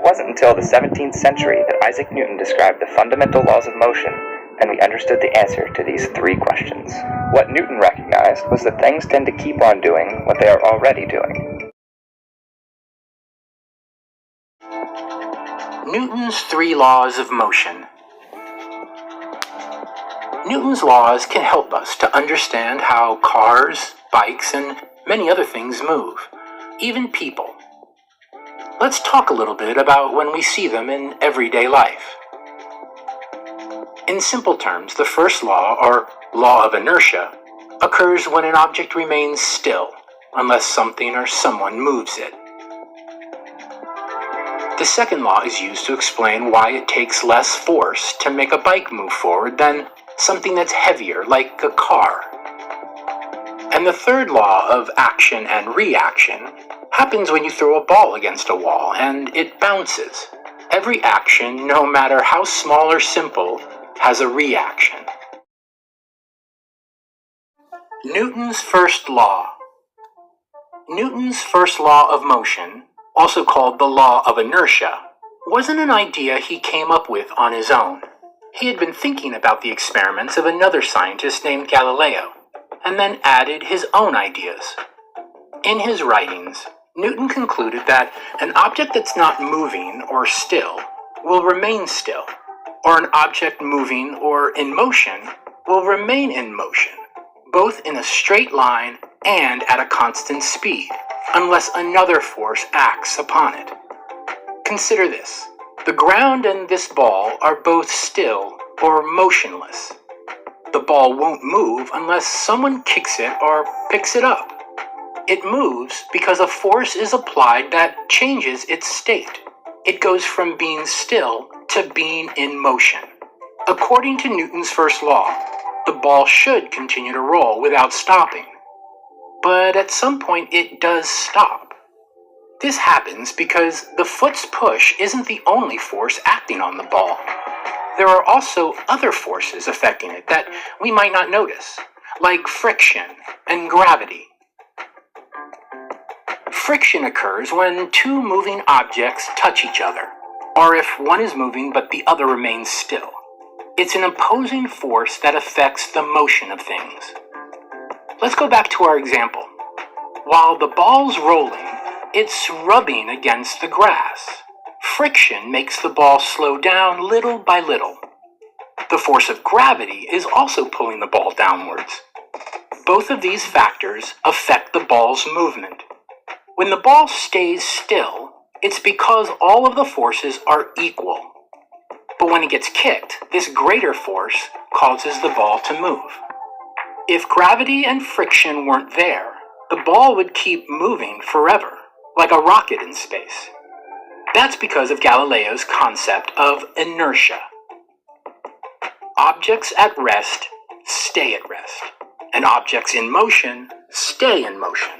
It wasn't until the 17th century that Isaac Newton described the fundamental laws of motion, and we understood the answer to these three questions. What Newton recognized was that things tend to keep on doing what they are already doing. Newton's three laws of motion. Newton's laws can help us to understand how cars, bikes, and many other things move, even people. Let's talk a little bit about when we see them in everyday life. In simple terms, the first law, or law of inertia, occurs when an object remains still, unless something or someone moves it. The second law is used to explain why it takes less force to make a bike move forward than something that's heavier, like a car. And the third law of action and reaction happens when you throw a ball against a wall and it bounces. Every action, no matter how small or simple, has a reaction. Newton's first law. Newton's first law of motion, also called the law of inertia, wasn't an idea he came up with on his own. He had been thinking about the experiments of another scientist named Galileo, and then added his own ideas. In his writings, Newton concluded that an object that's not moving or still will remain still, or an object moving or in motion will remain in motion, both in a straight line and at a constant speed, unless another force acts upon it. Consider this. The ground and this ball are both still or motionless. The ball won't move unless someone kicks it or picks it up. It moves because a force is applied that changes its state. It goes from being still to being in motion. According to Newton's first law, the ball should continue to roll without stopping. But at some point it does stop. This happens because the foot's push isn't the only force acting on the ball. There are also other forces affecting it that we might not notice, like friction and gravity. Friction occurs when two moving objects touch each other, or if one is moving but the other remains still. It's an opposing force that affects the motion of things. Let's go back to our example. While the ball's rolling, it's rubbing against the grass. Friction makes the ball slow down little by little. The force of gravity is also pulling the ball downwards. Both of these factors affect the ball's movement. When the ball stays still, it's because all of the forces are equal. But when it gets kicked, this greater force causes the ball to move. If gravity and friction weren't there, the ball would keep moving forever, like a rocket in space. That's because of Galileo's concept of inertia. Objects at rest stay at rest, and objects in motion stay in motion.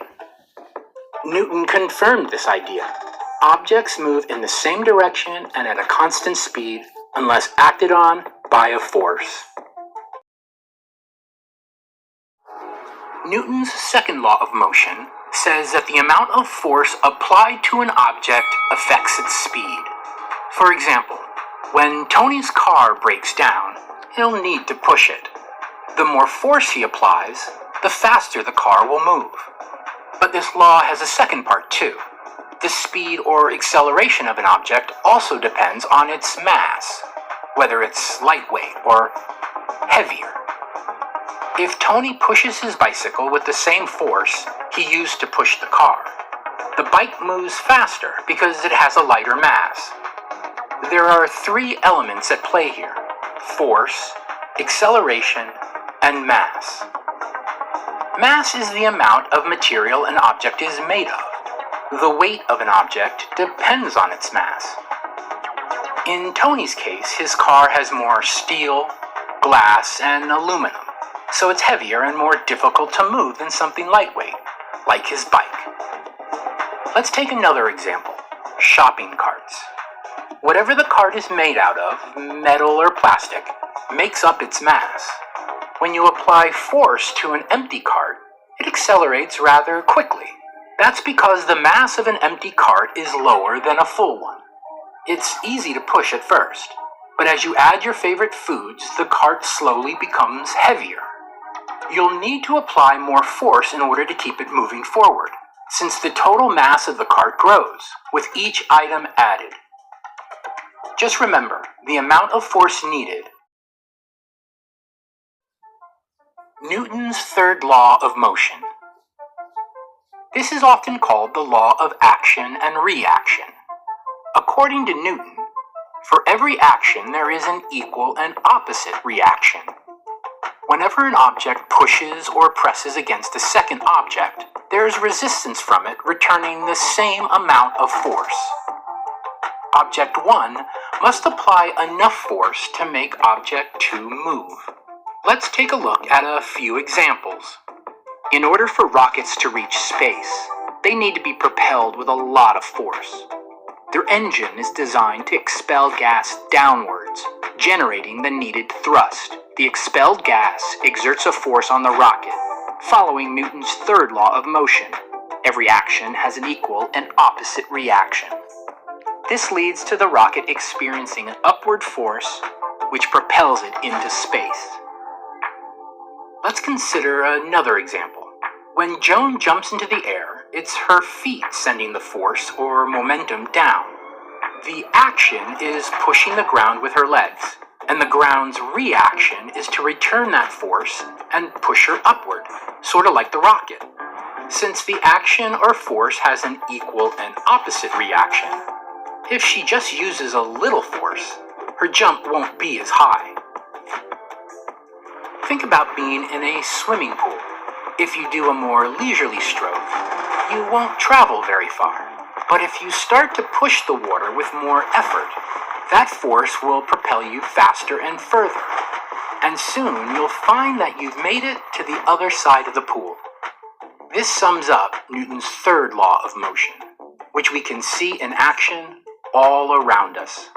Newton confirmed this idea. Objects move in the same direction and at a constant speed unless acted on by a force. Newton's second law of motion says that the amount of force applied to an object affects its speed. For example, when Tony's car breaks down, he'll need to push it. The more force he applies, the faster the car will move. But this law has a second part too. The speed or acceleration of an object also depends on its mass, whether it's lightweight or heavier. If Tony pushes his bicycle with the same force he used to push the car, the bike moves faster because it has a lighter mass. There are three elements at play here: force, acceleration, and mass. Mass is the amount of material an object is made of. The weight of an object depends on its mass. In Tony's case, his car has more steel, glass, and aluminum, so it's heavier and more difficult to move than something lightweight, like his bike. Let's take another example: shopping carts. Whatever the cart is made out of, metal or plastic, makes up its mass. When you apply force to an empty cart, it accelerates rather quickly. That's because the mass of an empty cart is lower than a full one. It's easy to push at first, but as you add your favorite foods, the cart slowly becomes heavier. You'll need to apply more force in order to keep it moving forward, since the total mass of the cart grows with each item added. Just remember the amount of force needed. Newton's third law of motion. This is often called the law of action and reaction. According to Newton, for every action there is an equal and opposite reaction. Whenever an object pushes or presses against a second object, there is resistance from it returning the same amount of force. Object 1 must apply enough force to make Object 2 move. Let's take a look at a few examples. In order for rockets to reach space, they need to be propelled with a lot of force. Their engine is designed to expel gas downwards, generating the needed thrust. The expelled gas exerts a force on the rocket, following Newton's third law of motion. Every action has an equal and opposite reaction. This leads to the rocket experiencing an upward force, which propels it into space. Let's consider another example. When Joan jumps into the air, it's her feet sending the force or momentum down. The action is pushing the ground with her legs, and the ground's reaction is to return that force and push her upward, sort of like the rocket. Since the action or force has an equal and opposite reaction, if she just uses a little force, her jump won't be as high. Think about being in a swimming pool. If you do a more leisurely stroke, you won't travel very far. But if you start to push the water with more effort, that force will propel you faster and further. And soon you'll find that you've made it to the other side of the pool. This sums up Newton's third law of motion, which we can see in action all around us.